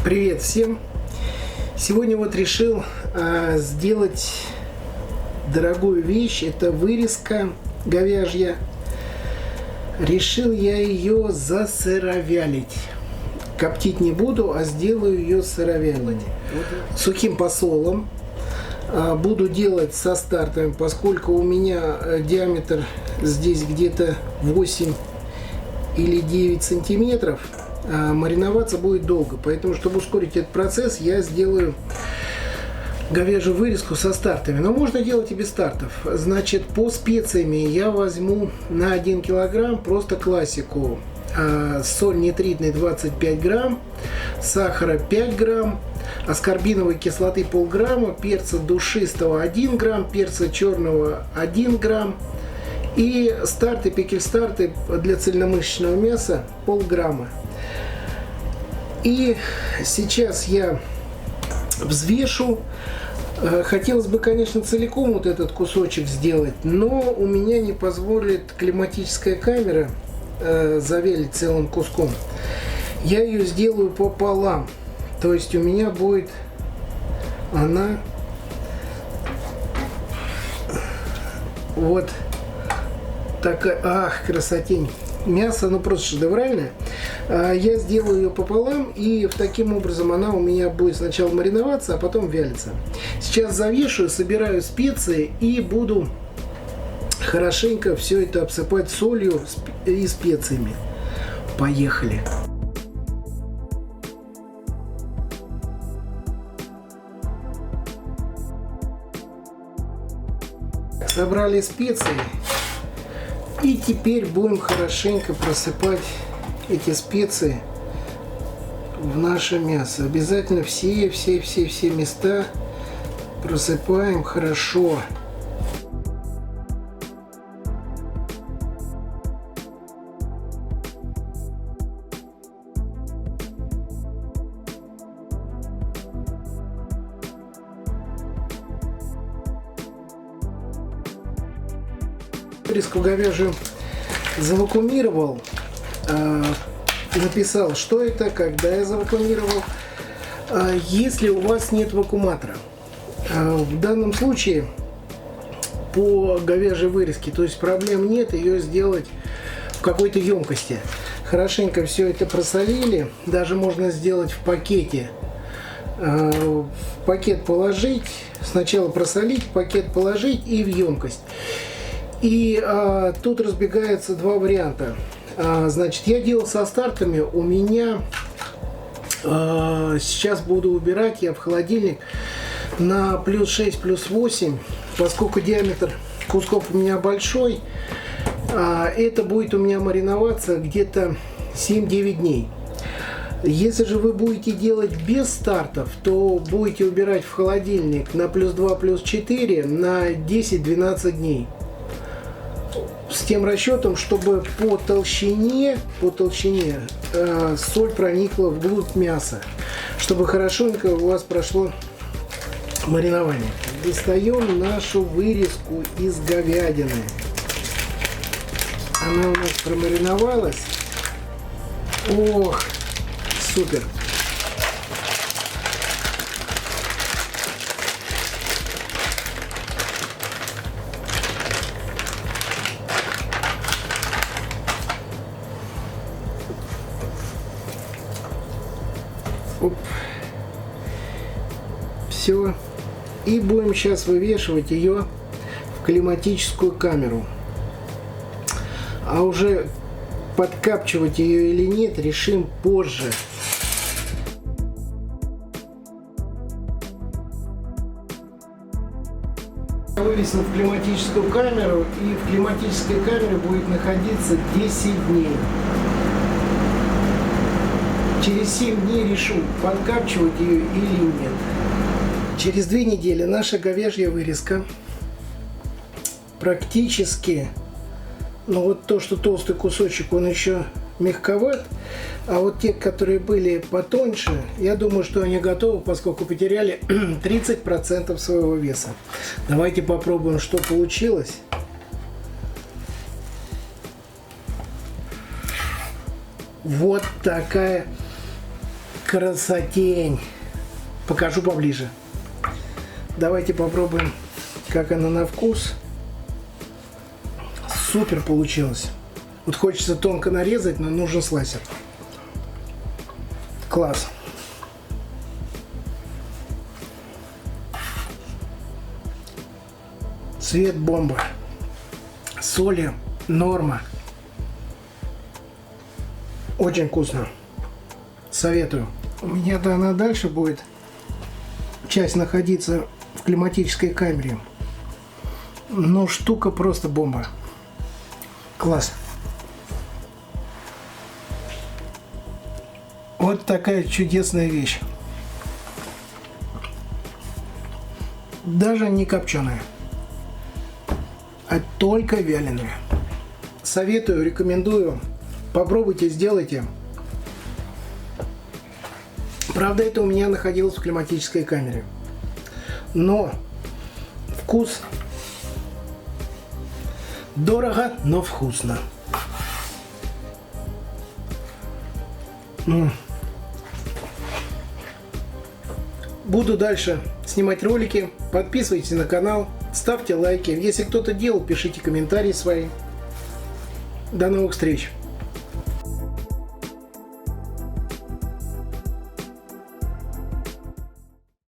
Привет всем! Сегодня вот решил сделать дорогую вещь. Это вырезка говяжья. Решил я ее засыровялить. Коптить не буду, а сделаю ее сыровялить. Сухим посолом. Буду делать со стартами, поскольку у меня диаметр здесь где-то 8 или 9 сантиметров. Мариноваться будет долго, поэтому, чтобы ускорить этот процесс, я сделаю говяжью вырезку со стартами. Но можно делать и без стартов. Значит, по специями я возьму на 1 килограмм просто классику. Соль нитритной 25 грамм, сахара 5 грамм, аскорбиновой кислоты полграмма, перца душистого 1 грамм, перца черного 1 грамм и старты, пекельстарты для цельномышечного мяса полграмма. И сейчас я взвешу. Хотелось бы, конечно, целиком вот этот кусочек сделать, но у меня не позволит климатическая камера завялить целым куском. Я ее сделаю пополам. То есть у меня будет она вот такая. Ах, красотень. Мясо, ну просто шедевральное. Я сделаю ее пополам, и таким образом она у меня будет сначала мариноваться, а потом вялиться. Сейчас завешиваю, собираю специи и буду хорошенько все это обсыпать солью и специями. Поехали! Собрали специи. И теперь будем хорошенько просыпать эти специи в наше мясо. Обязательно все места просыпаем хорошо. Вырезку говяжью завакуумировал, написал, что это, когда я завакуумировал. Если у вас нет вакууматора, в данном случае по говяжьей вырезке, то есть проблем нет ее сделать в какой-то емкости. Хорошенько все это просолили, даже можно сделать в пакете. В пакет положить, сначала просолить, в пакет положить и в емкость. И тут разбегаются два варианта. Значит, я делал со стартами. У меня сейчас буду убирать я в холодильник на плюс 6, плюс 8. Поскольку диаметр кусков у меня большой, это будет у меня мариноваться где-то 7-9 дней. Если же вы будете делать без стартов, то будете убирать в холодильник на плюс 2, плюс 4 на 10-12 дней. С тем расчетом, чтобы по толщине соль проникла вглубь мяса, чтобы хорошенько у вас прошло маринование. Достаем нашу вырезку из говядины. Она у нас промариновалась. Ох, супер! Оп. Все. И будем сейчас вывешивать ее в климатическую камеру. А уже подкапчивать ее или нет, решим позже. Вывесил в климатическую камеру, и в климатической камере будет находиться 10 дней. Через 7 дней решу, подкапчивать ее или нет. Через 2 недели наша говяжья вырезка практически, ну вот то, что толстый кусочек, он еще мягковат, а вот те, которые были потоньше, я думаю, что они готовы, поскольку потеряли 30% своего веса. Давайте попробуем, что получилось. Вот такая Красотень. Покажу поближе. Давайте попробуем, как она на вкус. Супер получилось. Вот хочется тонко нарезать, но нужен слайсер. Класс. Цвет бомба. Соли норма. Очень вкусно. Советую. У меня-то она дальше будет часть находиться в климатической камере. Но штука просто бомба. Класс. Вот такая чудесная вещь. Даже не копченая, а только вяленая. Советую, рекомендую. Попробуйте, сделайте. Правда, это у меня находилось в климатической камере. Но вкус дорого, но вкусно. Буду дальше снимать ролики. Подписывайтесь на канал, ставьте лайки. Если кто-то делал, пишите комментарии свои. До новых встреч!